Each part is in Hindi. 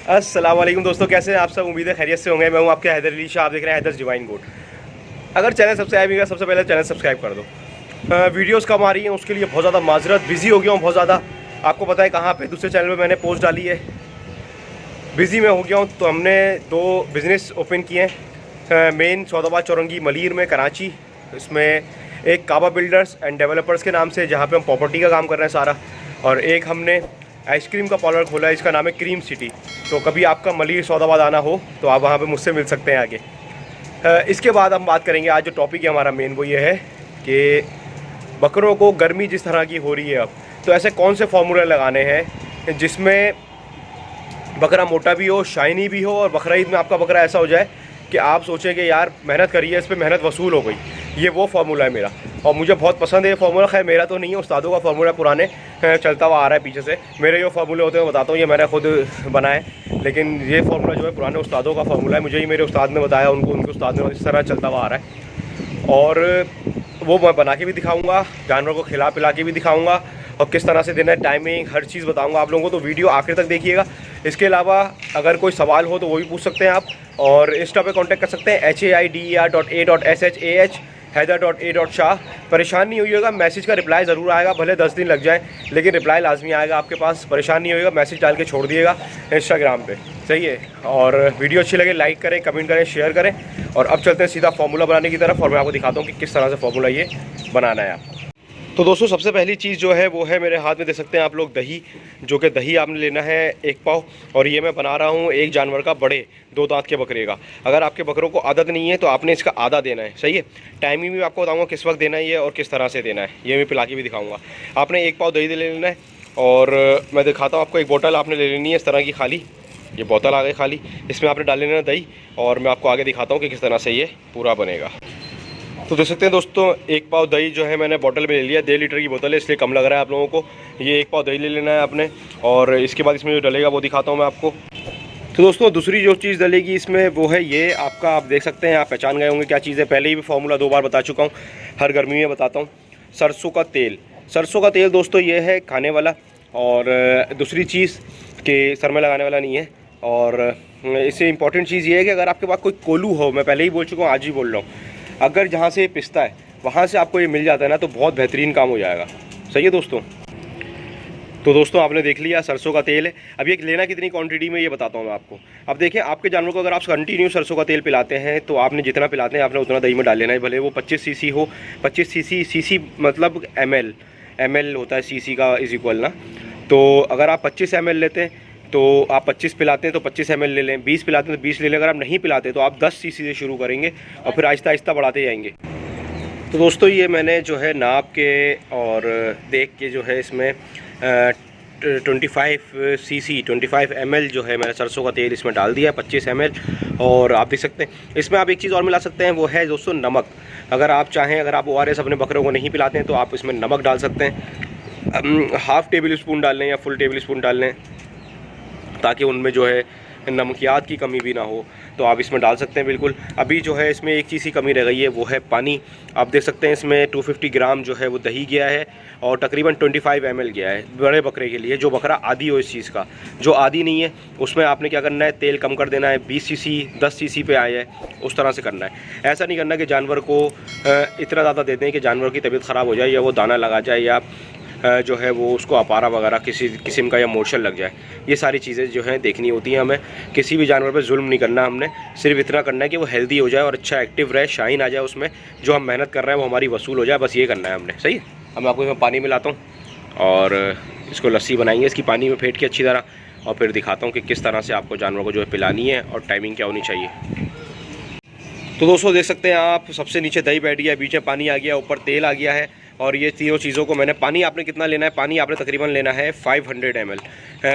अस्सलाम वालेकुम दोस्तों, कैसे हैं आप सब। उम्मीद है खैरियत से होंगे। मैं हूं आपके हैदर अली शाह, आप देख रहे हैं हैदर्स डिवाइन गोड। अगर चैनल सब्सक्राइब नहीं किया, सबसे पहले चैनल सब्सक्राइब कर दो। वीडियोस कम आ रही हैं, उसके लिए बहुत ज़्यादा माजरत, बिज़ी हो गया हूँ बहुत ज़्यादा। आपको पता है कहाँ पे दूसरे चैनल पर मैंने पोस्ट डाली है, बिज़ी में हो गया हूँ। तो हमने 2 बिज़नेस ओपन किए हैं, मेन सौदाबाद चौरंगी मलीर में कराची। इसमें एक काबा बिल्डर्स एंड डेवलपर्स के नाम से, जहाँ पे हम प्रॉपर्टी का काम कर रहे हैं सारा, और एक हमने आइसक्रीम का पार्लर खोला है, इसका नाम है क्रीम सिटी। तो कभी आपका मलीर सौदाबाद आना हो तो आप वहाँ पे मुझसे मिल सकते हैं आगे। इसके बाद हम बात करेंगे, आज जो टॉपिक है हमारा मेन वो ये है कि बकरों को गर्मी जिस तरह की हो रही है अब, तो ऐसे कौन से फार्मूले लगाने हैं जिसमें बकरा मोटा भी हो, शाइनी भी हो, और बकरा ईद में आपका बकरा ऐसा हो जाए कि आप सोचें कि यार मेहनत करिए, इस पर मेहनत वसूल हो गई। ये वो फार्मूला है मेरा, और मुझे बहुत पसंद है ये फार्मूला। खैर मेरा तो नहीं है, उस्तादों का फार्मूला पुराने चलता हुआ आ रहा है पीछे से। मेरे जो फार्मूले होते हैं मैं बताता हूँ, ये मैंने खुद बनाए, लेकिन ये फार्मूला जो है पुराने उस्तादों का फार्मूला है। मुझे ही मेरे उस्ताद ने बताया, उनके उस्ताद ने, इस तरह चलता हुआ आ रहा है। और वो मैं बना के भी दिखाऊँगा, जानवर को खिला पिला के भी दिखाऊँगा, और किस तरह से देना है, टाइमिंग, हर चीज़ बताऊंगा आप लोगों को। तो वीडियो आखिर तक देखिएगा। इसके अलावा अगर कोई सवाल हो तो वो भी पूछ सकते हैं आप, और इंस्टा पे कांटेक्ट कर सकते हैं HAIDER.A.SHAH हैदर.A.शाह। परेशान नहीं होइएगा, मैसेज का रिप्लाई ज़रूर आएगा, भले 10 दिन लग जाए, लेकिन रिप्लाई लाजमी आएगा आपके पास। परेशान नहीं होइएगा, मैसेज डाल के छोड़ दिएगा इंस्टाग्राम पे, सही है। और वीडियो अच्छी लगे लाइक करें, कमेंट करें, शेयर करें। और अब चलते हैं सीधा फार्मूला बनाने की तरफ, और मैं आपको दिखाता हूँ कि किस तरह से फार्मूला ये बनाना है आपको। तो दोस्तों सबसे पहली चीज़ जो है वो है, मेरे हाथ में देख सकते हैं आप लोग, दही। जो कि दही आपने लेना है 1 पाव, और ये मैं बना रहा हूँ एक जानवर का, बड़े 2 दांत के बकरे का। अगर आपके बकरों को आदत नहीं है तो आपने इसका आधा देना है, सही है। टाइमिंग भी आपको बताऊँगा किस वक्त देना है ये, और किस तरह से देना है, ये मैं पिला के भी दिखाऊँगा। आपने 1 पाव दही ले लेना है, और मैं दिखाता हूँ आपको। एक बोतल आपने ले लेनी है इस तरह की खाली, ये बोतल आ गई खाली, इसमें आपने डाल लेना दही, और मैं आपको आगे दिखाता हूँ कि किस तरह से ये पूरा बनेगा। तो देख सकते हैं दोस्तों, 1 पाव दही जो है मैंने बोतल में ले लिया। 1.5 लीटर की बोतल है, इसलिए कम लग रहा है आप लोगों को। ये 1 पाव दही ले लेना है आपने, और इसके बाद इसमें जो डलेगा वो दिखाता हूँ मैं आपको। तो दोस्तों दूसरी जो चीज़ डलेगी इसमें वो है ये आपका, आप देख सकते हैं, आप पहचान गए होंगे क्या चीज़ है। पहले ही भी फार्मूला 2 बार बता चुका हूँ, हर गर्मी में बताता हूँ। सरसों का तेल। सरसों का तेल दोस्तों ये है खाने वाला, और दूसरी चीज़ के सर में लगाने वाला नहीं है। और इससे इंपॉर्टेंट चीज़ ये है कि अगर आपके पास कोई कोलू हो, मैं पहले ही बोल चुका हूँ, आज ही बोल रहा हूँ, अगर जहाँ से ये पिसता है वहाँ से आपको ये मिल जाता है ना, तो बहुत बेहतरीन काम हो जाएगा, सही है दोस्तों। तो दोस्तों आपने देख लिया सरसों का तेल है। अब ये लेना कितनी क्वांटिटी में ये बताता हूँ मैं आपको। अब देखिए, आपके जानवर को अगर आप कंटिन्यू सरसों का तेल पिलाते हैं तो आपने जितना पिलाते हैं आपने उतना दही में डाल लेना है, भले वो 25 सीसी हो। 25 सीसी मतलब ml होता है, सीसी का इज इक्वल ना। तो अगर आप 25 ml लेते हैं तो आप 25 पिलाते हैं तो 25 ml ले लें, 20 पिलाते हैं तो 20 ले लें। अगर आप नहीं पिलाते तो आप 10 सीसी से शुरू करेंगे, और फिर आहिस्ता आहिस्ता बढ़ाते जाएंगे। तो दोस्तों ये मैंने जो है नाप के और देख के जो है इसमें 25 ml जो है मैंने सरसों का तेल इसमें डाल दिया है, 25 ml। और आप देख सकते हैं इसमें आप एक चीज़ और मिला सकते हैं, वो है दोस्तों नमक। अगर आप चाहें, अगर आप ORS अपने बकरों को नहीं पिलाते हैं तो आप इसमें नमक डाल सकते हैं। हाफ़ टेबल स्पून डाल लें या फुल टेबल स्पून डाल लें, ताकि उनमें जो है नमकियात की कमी भी ना हो, तो आप इसमें डाल सकते हैं बिल्कुल। अभी जो है इसमें एक चीज़ की कमी रह गई है, वो है पानी। आप देख सकते हैं इसमें 250 ग्राम जो है वो दही गया है, और तकरीबन 25 ml गया है बड़े बकरे के लिए, जो बकरा आदी हो इस चीज़ का। जो आदी नहीं है उसमें आपने क्या करना है, तेल कम कर देना है। 20 सीसी 10 सीसी पे आया है, उस तरह से करना है। ऐसा नहीं करना कि जानवर को इतना ज़्यादा दे दें कि जानवर की तबीयत ख़राब हो जाए, या वो दाना लगा जाए, या जो है वो उसको अपारा वगैरह किसी किस्म का या मोशन लग जाए। ये सारी चीज़ें जो हैं देखनी होती हैं हमें। किसी भी जानवर पे जुल्म नहीं करना हमने, सिर्फ इतना करना है कि वो हेल्दी हो जाए और अच्छा एक्टिव रहे, शाइन आ जाए उसमें, जो हम मेहनत कर रहे हैं वो हमारी वसूल हो जाए, बस ये करना है हमने, सही है। अब मैं आपको इसमें पानी मिलाता हूँ, और इसको लस्सी बनाएंगे इसकी पानी में फेंट के अच्छी तरह, और फिर दिखाता हूँ कि किस तरह से आपको जानवर को जो है पिलानी है, और टाइमिंग क्या होनी चाहिए। तो दोस्तों देख सकते हैं आप, सबसे नीचे दही बैठ गया, बीच में पानी आ गया, ऊपर तेल आ गया है, और ये तीनों चीज़ों को मैंने, पानी आपने कितना लेना है, पानी आपने तकरीबन लेना है 500 ml।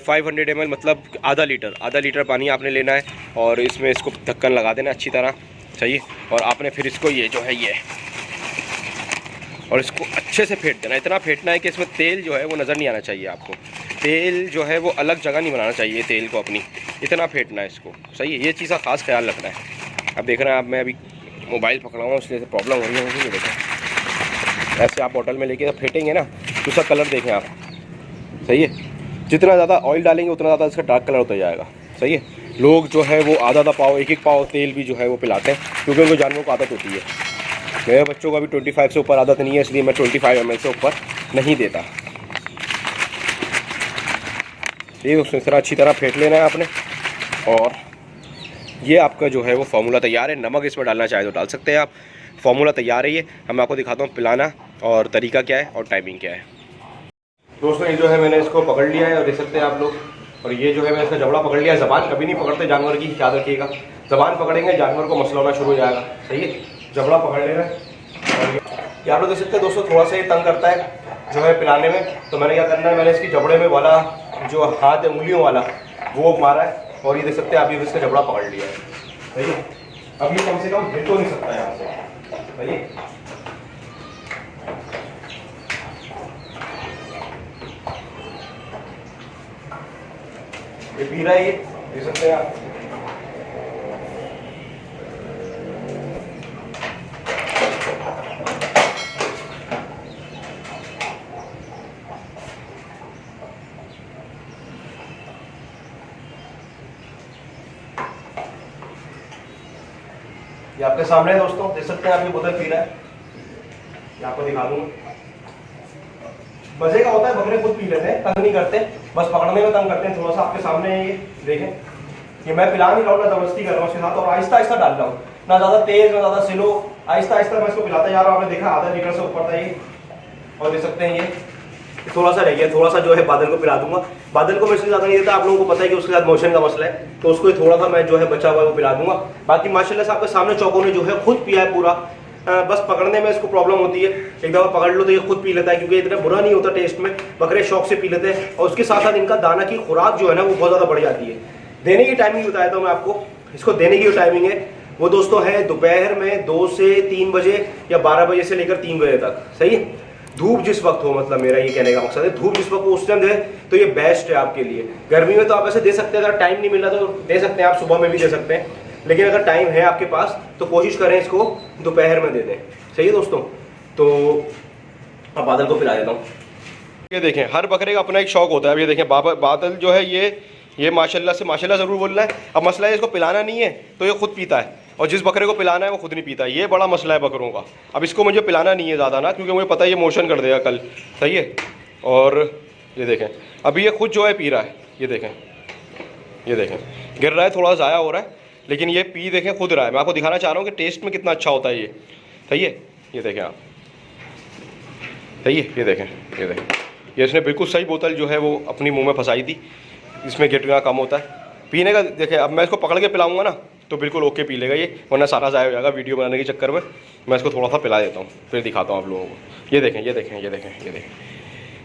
500 ml मतलब आधा लीटर पानी आपने लेना है, और इसमें इसको ढक्कन लगा देना अच्छी तरह, सही है। और आपने फिर इसको ये जो है ये, और इसको अच्छे से फेंट देना। इतना फेंटना है कि इसमें तेल जो है वो नज़र नहीं आना चाहिए आपको। तेल जो है वो अलग जगह नहीं बनाना चाहिए तेल को अपनी, इतना फेंटना है इसको, सही है। ये चीज़ का खास ख्याल रखना है। अब देख रहे हैं आप, मैं अभी मोबाइल पकड़ा हुआ इसलिए प्रॉब्लम हो रही है मुझे। देखें ऐसे आप बोतल में लेके फेंटेंगे ना, तो उसका कलर देखें आप, सही है। जितना ज़्यादा ऑयल डालेंगे उतना ज़्यादा इसका डार्क कलर होता जाएगा। सही है। लोग जो है वो आधा पाव, एक पाव तेल भी जो है वो पिलाते हैं, क्योंकि उनको जानवरों को आदत होती है। मेरे बच्चों को अभी 25 से ऊपर आदत नहीं है, इसलिए मैं 25 ml से ऊपर नहीं देता। ये दोस्तों इस तरह अच्छी तरह फेंट लेना है आपने, और ये आपका जो है वो फार्मूला तैयार है। नमक इसमें डालना चाहे तो डाल सकते हैं आप। फार्मूला तैयार है ये। अब मैं आपको दिखाता हूँ पिलाना और तरीका क्या है और टाइमिंग क्या है। दोस्तों ये जो है मैंने इसको पकड़ लिया है और देख सकते हैं आप लोग। और ये जो है मैंने इसका जबड़ा पकड़ लिया है। ज़बान कभी नहीं पकड़ते जानवर की, याद रखिएगा। ज़बान पकड़ेंगे जानवर को मसला होना शुरू हो जाएगा। सही है, जबड़ा पकड़ लेना है। और ये आप लोग देख सकते हैं दोस्तों, थोड़ा सा ये तंग करता है जो है पिलाने में। तो मैंने क्या करना है, मैंने इसकी जबड़े में वाला जो हाथ है उंगलियों वाला वो मारा है, और ये देख सकते हैं आप, ये इसका जबड़ा पकड़ लिया है। सही है, अब ये कम से कम हिल तो नहीं सकता है यहाँ से। सही है, ये पी रहा है, ये देख सकते हैं आप। ये आपके सामने है दोस्तों, देख सकते हैं आप, ये बोतल पी रहा है। ये आपको दिखा दूंगा। मजे का होता है, बकरे खुद पी लेते हैं, तंग नहीं करते, बस पकड़ने में तंग करते हैं थोड़ा सा। आपके सामने ये देखें, ये मैं पिला नहीं रहा हूँ ना, जबरदस्ती कर रहा हूँ उसके साथ, और आहिस्ता आहिस्ता डाल रहा हूँ, ना ज़्यादा तेज ना ज़्यादा स्लो, आहिस्ता आहिस्ता मैं इसको पिलाता जा रहा हूँ। आपने देखा आधा लीटर से ऊपर था ये। और देख सकते हैं ये थोड़ा सा रह गया, थोड़ा सा जो है बादल को पिला दूंगा। बादल को मैं इसलिए ज़्यादा नहीं देता, आप लोगों को पता है कि उसके साथ मोशन का मसला है, तो उसको थोड़ा सा मैं जो है बचा हुआ है वो पिला दूंगा। बाकी माशाल्लाह से आपके सामने चौकों ने जो है खुद पिया है पूरा। बस पकड़ने में इसको प्रॉब्लम होती है, एक दफ़ा पकड़ लो तो ये खुद पी लेता है, क्योंकि इतना बुरा नहीं होता टेस्ट में, बकरे शौक से पी लेते हैं। और उसके साथ साथ इनका दाना की खुराक जो है ना वो बहुत ज़्यादा बढ़ जाती है। देने की टाइमिंग बताया था मैं आपको, इसको देने की जो टाइमिंग है वो दोस्तों है दोपहर में 2 से 3 बजे या 12 बजे से लेकर 3 बजे तक। सही है, धूप जिस वक्त हो, मतलब मेरा ये कहने का मकसद है धूप जिस वक्त हो उस टाइम दे तो ये बेस्ट है आपके लिए। गर्मी में तो आप ऐसे दे सकते हैं, अगर टाइम नहीं मिल रहा तो दे सकते हैं, आप सुबह में भी दे सकते हैं, लेकिन अगर टाइम है आपके पास तो कोशिश करें इसको दोपहर में दे दें। सही है दोस्तों, तो अब बादल को पिला देता हूँ। ये देखें, हर बकरे का अपना एक शौक होता है। अब ये देखें बादल जो है ये माशाल्लाह से माशाल्लाह ज़रूर बोल रहा है। अब मसला है इसको पिलाना नहीं है तो ये खुद पीता है, और जिस बकरे को पिलाना है वो खुद नहीं पीता। ये बड़ा मसला है बकरों का। अब इसको मुझे पिलाना नहीं है ज़्यादा ना, क्योंकि मुझे पता है ये मोशन कर देगा कल। सही है, और ये देखें अभी ये खुद जो है पी रहा है। ये देखें गिर रहा है, थोड़ा ज़ाया हो रहा है, लेकिन ये पी देखें खुद रहा है। मैं आपको दिखाना चाह रहा हूँ कि टेस्ट में कितना अच्छा होता है ये। सही है, ये देखें आप, सही है, ये देखें ये इसने बिल्कुल सही बोतल जो है वो अपनी मुँह में फंसाई थी। इसमें गिरना कम होता है पीने का। देखें अब मैं इसको पकड़ के पिलाऊंगा ना तो बिल्कुल ओके पी लेगा ये, वरना सारा ज़ाया हो जाएगा वीडियो बनाने के चक्कर में। मैं इसको थोड़ा सा पिला देता हूँ, फिर दिखाता हूँ आप लोगों को। ये देखें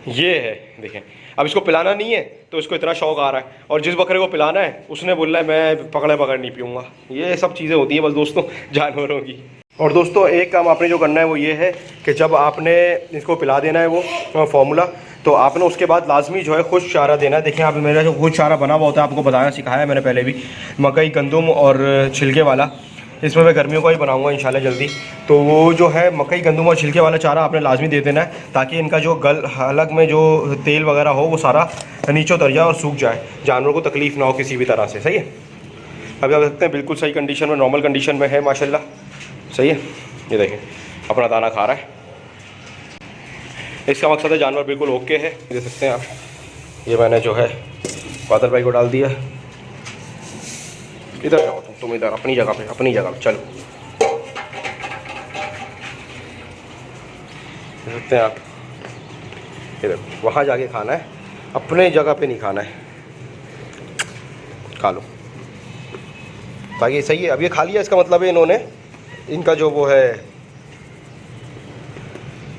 ये है, देखें। अब इसको पिलाना नहीं है तो इसको इतना शौक आ रहा है, और जिस बकरे को पिलाना है उसने बोल रहा है मैं पकड़ नहीं पीऊँगा। ये सब चीज़ें होती हैं बस दोस्तों जानवरों की। और दोस्तों एक काम आपने जो करना है वो ये है कि जब आपने इसको पिला देना है वो फार्मूला, तो आपने उसके बाद लाजमी जो है खुश चारा देना है। देखिए आप, मेरा जो खुश चारा बना हुआ होता है आपको बताया सिखाया है मैंने पहले भी, मकई गंदम और छिलके वाला। इसमें मैं गर्मियों का ही बनाऊंगा इंशाल्लाह जल्दी। तो वो जो है मकई गंदम और छिलके वाला चारा आपने लाजमी दे देना है, ताकि इनका जो हलक में जो तेल वगैरह हो वो सारा नीचे उतर जाए और सूख जाए, जानवरों को तकलीफ़ ना हो किसी भी तरह से। सही है, अभी आप देखते हैं बिल्कुल सही कंडीशन में, नॉर्मल कंडीशन में है माशाल्लाह। सही है, ये देखें अपना दाना खा रहा है। इसका मकसद है जानवर बिल्कुल ओके है। देख सकते हैं आप, ये मैंने जो है बादल भाई को डाल दिया। इधर जाओ तुम इधर अपनी जगह पे चलो। देख सकते हैं आप, इधर वहाँ जाके खाना है, अपने जगह पे नहीं खाना है। खा लो ताकि सही है। अब ये खा लिया, इसका मतलब है इन्होंने इनका जो वो है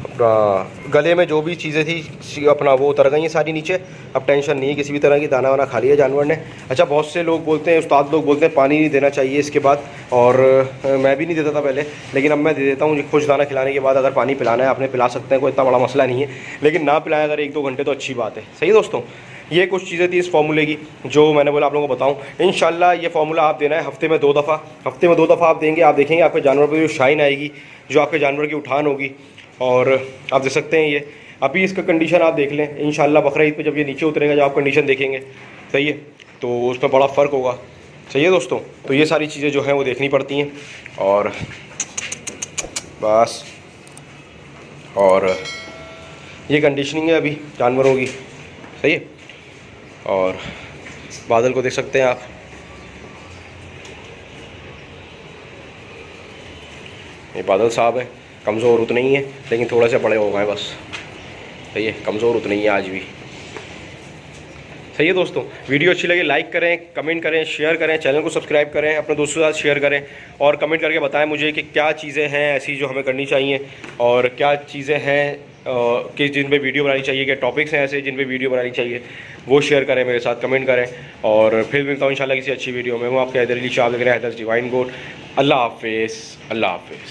अपना गले में जो भी चीज़ें थी अपना वो उतर गई हैं सारी नीचे। अब टेंशन नहीं है किसी भी तरह की, दाना वाना खा लिया जानवर ने। अच्छा, बहुत से लोग बोलते हैं, उस्ताद लोग बोलते हैं पानी नहीं देना चाहिए इसके बाद, और मैं भी नहीं देता था पहले, लेकिन अब मैं दे देता हूँ। खुश दाना खिलाने के बाद अगर पानी पिलाना है आपने पिला सकते हैं, कोई इतना बड़ा मसला नहीं है, लेकिन ना पिलाएं अगर 1-2 घंटे तो अच्छी बात है। सही दोस्तों, ये कुछ चीज़ें थी इस फार्मूले की जो मैंने बोला आप लोगों को बताऊं। इंशाल्लाह ये फार्मूला आप देना है हफ्ते में 2 दफ़ा आप देंगे, आप देखेंगे आपके जानवर पर जो शाइन आएगी, जो आपके जानवर की उठान होगी। और आप देख सकते हैं ये अभी इसका कंडीशन आप देख लें, इंशाल्लाह बकरा ईद पे जब ये नीचे उतरेगा, जब आप कंडीशन देखेंगे। सही है, तो उसमें बड़ा फ़र्क होगा। सही है दोस्तों, तो ये सारी चीज़ें जो हैं वो देखनी पड़ती हैं। और बस, और ये कंडीशनिंग है अभी जानवरों की। सही है, और बादल को देख सकते हैं आप, ये बादल साहब है, कमज़ोर उतने ही है लेकिन थोड़ा से बड़े हो गए बस। सही है, कमज़ोर उतने ही है आज भी। सही है दोस्तों, वीडियो अच्छी लगे लाइक करें, कमेंट करें, शेयर करें, चैनल को सब्सक्राइब करें, अपने दोस्तों के साथ शेयर करें और कमेंट करके बताएं मुझे कि क्या चीज़ें हैं ऐसी जो हमें करनी चाहिए और क्या चीज़ें हैं कि जिन पे वीडियो बनानी चाहिए, क्या टॉपिक्स हैं ऐसे जिन पे वीडियो बनानी चाहिए, वो शेयर करें मेरे साथ, कमेंट करें। और फिर मिलता हूँ इंशाल्लाह किसी अच्छी वीडियो में। मैं आपके हैदर अली शाह, देख रहे हैं हैदर्स डिवाइन गोट। अल्लाह हाफिज़, अल्लाह हाफिज़।